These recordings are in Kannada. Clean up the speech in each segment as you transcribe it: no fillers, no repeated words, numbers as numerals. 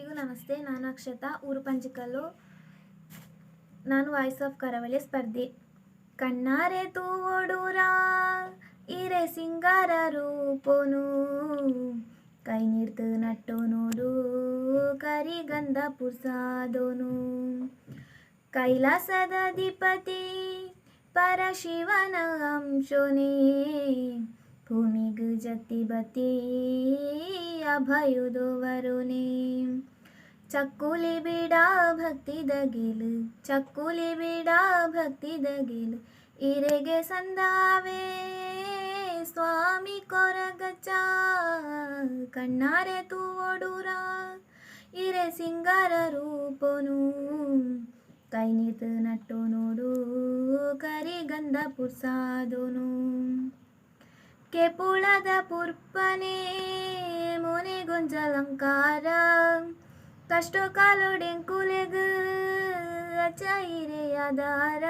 ಎಲ್ಲರಿಗೂ ನಮಸ್ತೆ. ನಾನು ಅಕ್ಷತಾ, ಊರು ಪಂಚಿಕಲ್ಲು. ನಾನು ವಾಯ್ಸ್ ಆಫ್ ಕರಾವಳಿ ಸ್ಪರ್ಧಿ. ಕಣ್ಣಾರೆ ತೂವೊಡುರ ಇರೆ ಸಿಂಗಾರ ರೂಪೋನು, ಕೈ ನೀರ್ತು ನಟ್ಟು ನೋಡು ಕರಿಗಂಧ ಪುರ್ಸಾದೋನು. ಕೈಲಾಸದ ಅಧಿಪತಿ ಪರಶಿವನ ಅಂಶೋನೇ, ಭೂಮಿಗೂ ಜತಿ ಬತಿ ಅಭಯುದೋವರುನೇ. ಚಕ್ಕುಲಿ ಬಿಡ ಭಕ್ತಿ ದಗಿಲು, ಚಕ್ಕುಲಿ ಬಿಡ ಭಕ್ತಿ ದಗಿಲು, ಇರೆಗೆ ಸಂದಾವೆ ಸ್ವಾಮಿ ಕೊರಗಚ್ಚ. ಕಣ್ಣಾರೆ ತೂವೊಡುರ ಇರೆ ಸಿಂಗಾರ ರೂಪೋನು, ಕೈ ನೀರ್ತು ನಟ್ಟು ನೋಡು ಕರಿಗಂಧ ಪುರ್ಸಾದೋನು. ಕೆಪುಳದ ಪುರ್ಪನೆ ಮೋನೆ ಗೊಂಜಲಂಕಾರ, ಕಷ್ಟೋ ಕಾಲೊಡೆಂಕುಲೆಗು ಅಚ್ಚೈರೆಯದಾರ.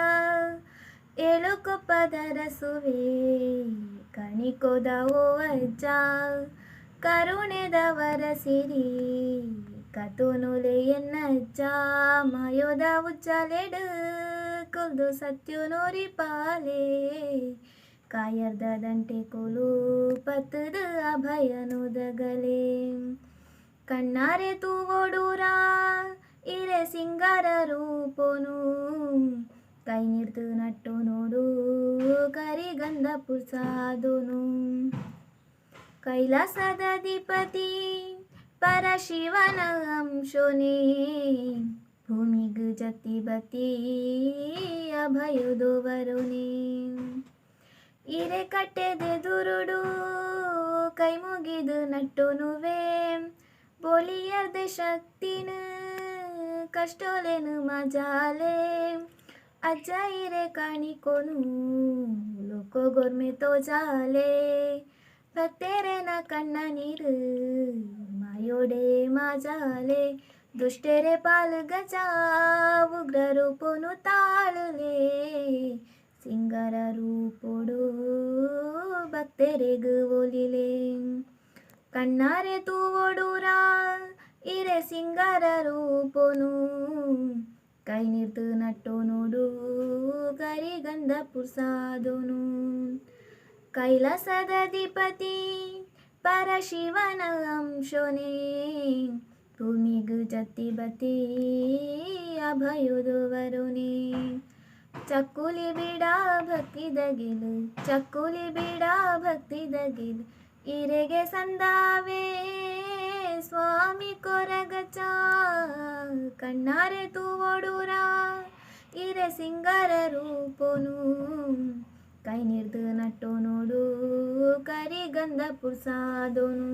ಏಳು ಕೊಪ್ಪದ ರಸುವೆ ಕಣಿಕೋದ ಓ ಅಜ್ಜ, ಕರುಣೆದವರ ಸಿರಿ ಕತೋನುಲೆ ಎನ್ನಜ್ಜ. ಮಾಯೋದ ಉಜ್ಜಲೆಡು ಕುಲ್ದು ಸತ್ಯು ನೋರಿ ಪಾಲೆ, ಕಾಯರ್ದ ದಂಟೆ ಕೋಲು ಪತ್ತದ ಅಭಯನುದಗಲೆ. ಕಣ್ಣಾರೆ ತೂವೊಡುರ ಇರೆ ಸಿಂಗಾರ ರೂಪೋನು, ಕೈ ನೀರ್ತು ನಟ್ಟು ನೋಡು ಕರಿಗಂಧ ಪುರ್ಸಾದೋನು. ಕೈಲಾಸದ ಅಧಿಪತಿ ಪರಶಿವನ ಅಂಶೋನೇ, ಭೂಮಿಗೂ ಜತಿ ಬತಿ ಅಭಯುದೋವರುನೇ. ಇರೆ ಕಟ್ಟೆದೆ ದುರುಡು ಕೈ ಮುಗಿದು ನಟ್ಟೋನುವೆ, ಬೋಲಿಯರ್ದೆ ಶಕ್ತಿನ ಕಷ್ಟೋಲೆನು ಮಜಾಲೆ. ಅಜ್ಜ ಇರೆ ಕಾಣಿಕೋನು ಲೋಕೋ ಗೋರ್ಮೆ ತೋಜಾಲೆ, ಭಕ್ತೆರೆನ ಕಣ್ಣ ನೀರು ಮಾಯೋಡೆ ಮಾಜಾಲೆ. ದುಷ್ಟೆರೆ ಪಾಲು ಗಜ ಉಗ್ರ ರೂಪೋನು ತಾಳಲೆ, ಸಿಂಗಾರ ರೂಪೋಡು ಭಕ್ತೆರೆಗು ಒಲಿಲೆ. ಕಣ್ಣಾರೆ ತೂವೊಡುರ ಇರೆ ಸಿಂಗಾರ ರೂಪೋನು, ಕೈ ನೀರ್ತು ನಟ್ಟು ನೋಡು ಕರಿಗಂಧ ಪುರ್ಸಾದೋನು. ಕೈಲಾಸದ ಅಧಿಪತಿ ಪರಶಿವನ ಅಂಶೋನೇ, ಭೂಮಿಗೂ ಜತಿ ಬತಿ ಅಭಯುದೋವರುನೇ. ಚಕ್ಕುಲಿ ಬಿಡ ಭಕ್ತಿ ದಗಿಲು, ಚಕ್ಕುಲಿ ಬಿಡ ಭಕ್ತಿ ದಗಿಲು, ಇರೆಗೆ ಸಂದಾವೆ ಸ್ವಾಮಿ ಕೊರಗಚ್ಚ. ಕಣ್ಣಾರೆ ತೂವೊಡುರ ಇರೆ ಸಿಂಗಾರ ರೂಪೋನು, ಕೈ ನೀರ್ತು ನಟ್ಟು ನೋಡು ಕರಿಗಂಧ ಪುರ್ಸಾದೋನು.